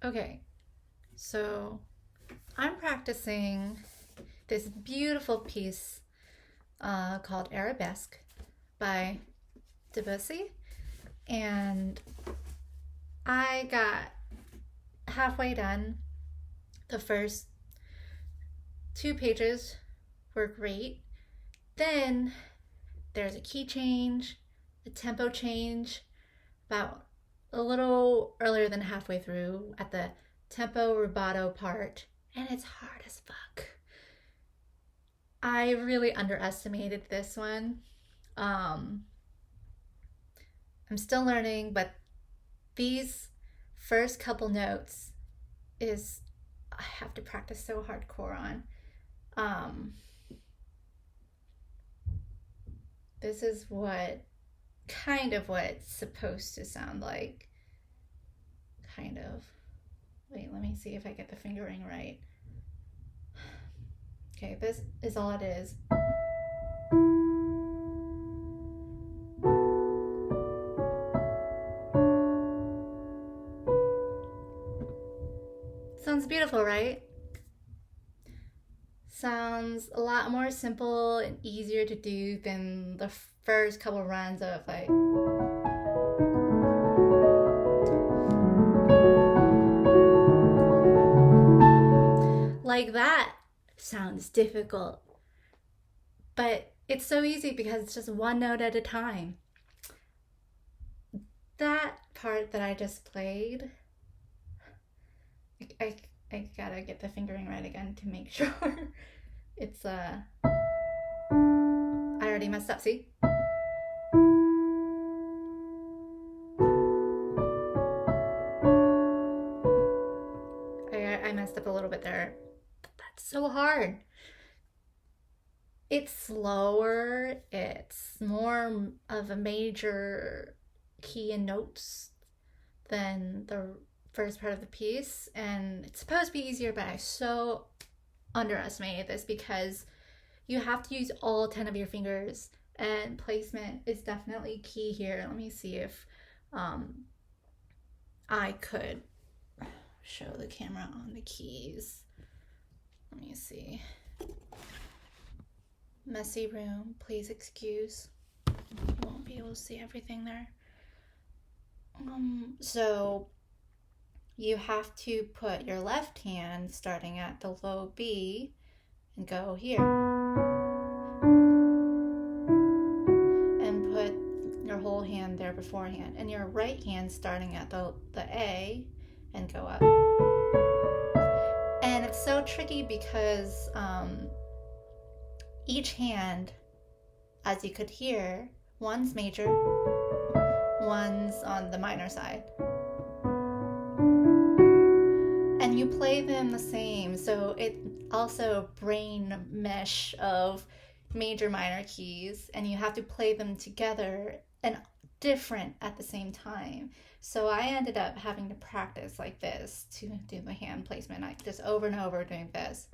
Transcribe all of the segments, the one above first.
Okay, so I'm practicing this beautiful piece called Arabesque by Debussy, and I got halfway done. The first two pages were great. Then there's a key change, a tempo change, about a little earlier than halfway through at the tempo rubato part, and it's hard as fuck. I really underestimated this one. Um, I'm still learning, but these first couple notes is I have to practice so hardcore on. Um, this is what it's supposed to sound like. Kind of. Wait, let me see if I get the fingering right. Okay, this is all it is. Sounds beautiful, right? Sounds a lot more simple and easier to do than the first couple runs of like that sounds difficult. But it's so easy because it's just one note at a time. That part that I just played, I gotta get the fingering right again to make sure. It's I already messed up, see? I messed up a little bit there. That's so hard. It's slower, it's more of a major key and notes than the first part of the piece, and it's supposed to be easier, but I so underestimated this because you have to use all 10 of your fingers, and placement is definitely key here. Let me see if I could show the camera on the keys. Let me see. Messy room, please excuse. You won't be able to see everything there. So you have to put your left hand starting at the low B and go here. And put your whole hand there beforehand. And your right hand starting at the A and go up. And it's so tricky because each hand, as you could hear, one's major, one's on the minor side. And you play them the same, so it also a brain mesh of major minor keys, and you have to play them together and different at the same time. So I ended up having to practice like this to do the hand placement. I just over and over doing this.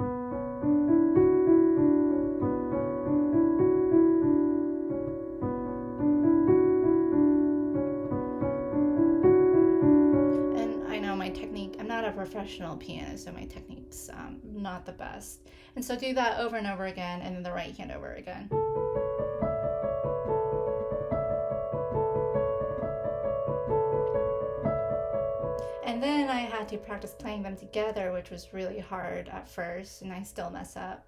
Professional pianist, so my technique's not the best. And so do that over and over again, and then the right hand over again. And then I had to practice playing them together, which was really hard at first, and I still mess up.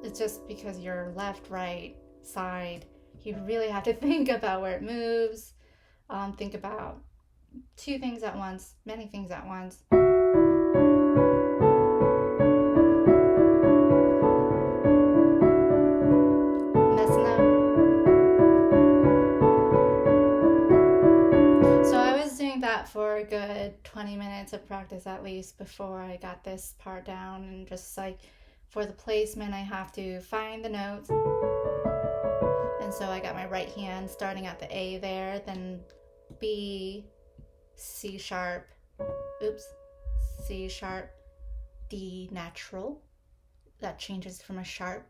It's just because your left, right side, you really have to think about where it moves. Think about two things at once, many things at once. Messing up. So I was doing that for a good 20 minutes of practice at least before I got this part down, and just like for the placement, I have to find the notes. And so I got my right hand starting at the A there, then B, C sharp, oops, C sharp, D natural. That changes from a sharp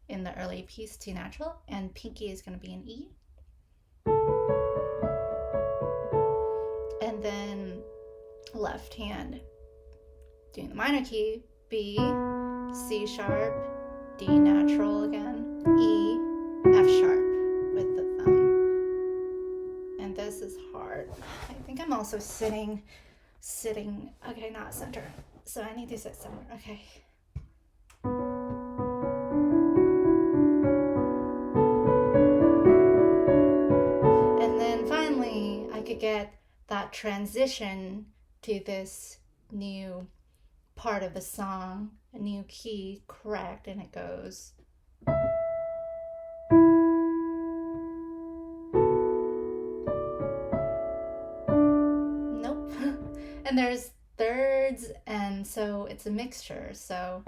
in the early piece to natural, and pinky is going to be an E. And then left hand doing the minor key, B, C sharp, D natural again, E, F sharp with the thumb. And this is hard. I think I'm also sitting, okay, not center. So I need to sit somewhere, okay. And then finally, I could get that transition to this new part of the song, a new key, correct, and it goes. Nope. And there's thirds, and so it's a mixture, so.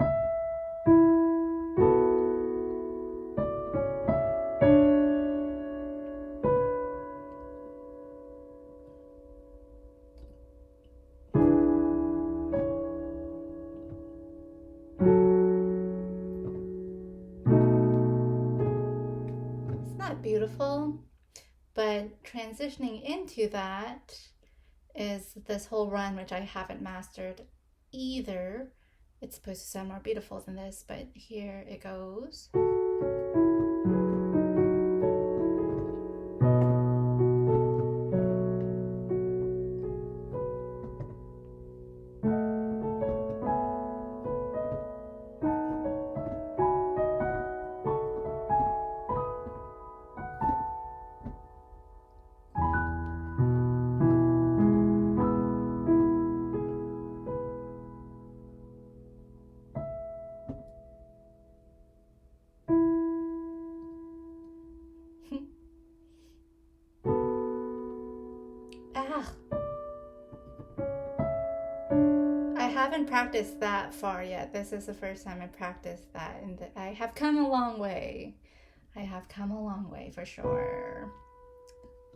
Beautiful, but transitioning into that is this whole run, which I haven't mastered either. It's supposed to sound more beautiful than this, but here it goes. I haven't practiced that far yet. This is the first time I practiced that, and I have come a long way. I have come a long way for sure,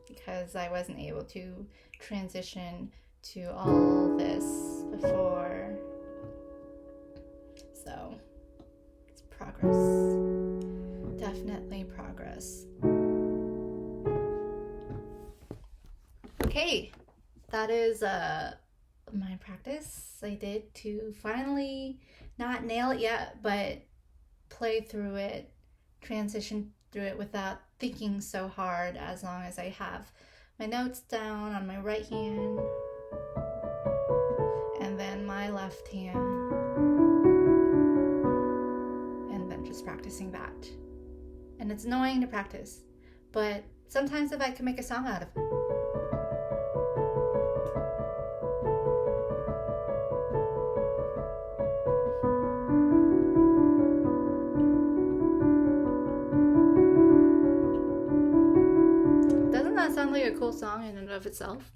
because I wasn't able to transition to all this before. So it's progress, definitely progress. Okay, that is my practice I did to finally not nail it yet, but play through it, transition through it without thinking so hard, as long as I have my notes down on my right hand and then my left hand, and then just practicing that. And it's annoying to practice, but sometimes if I can make a song out of it. Doesn't that sound like a cool song in and of itself?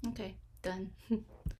Okay, done.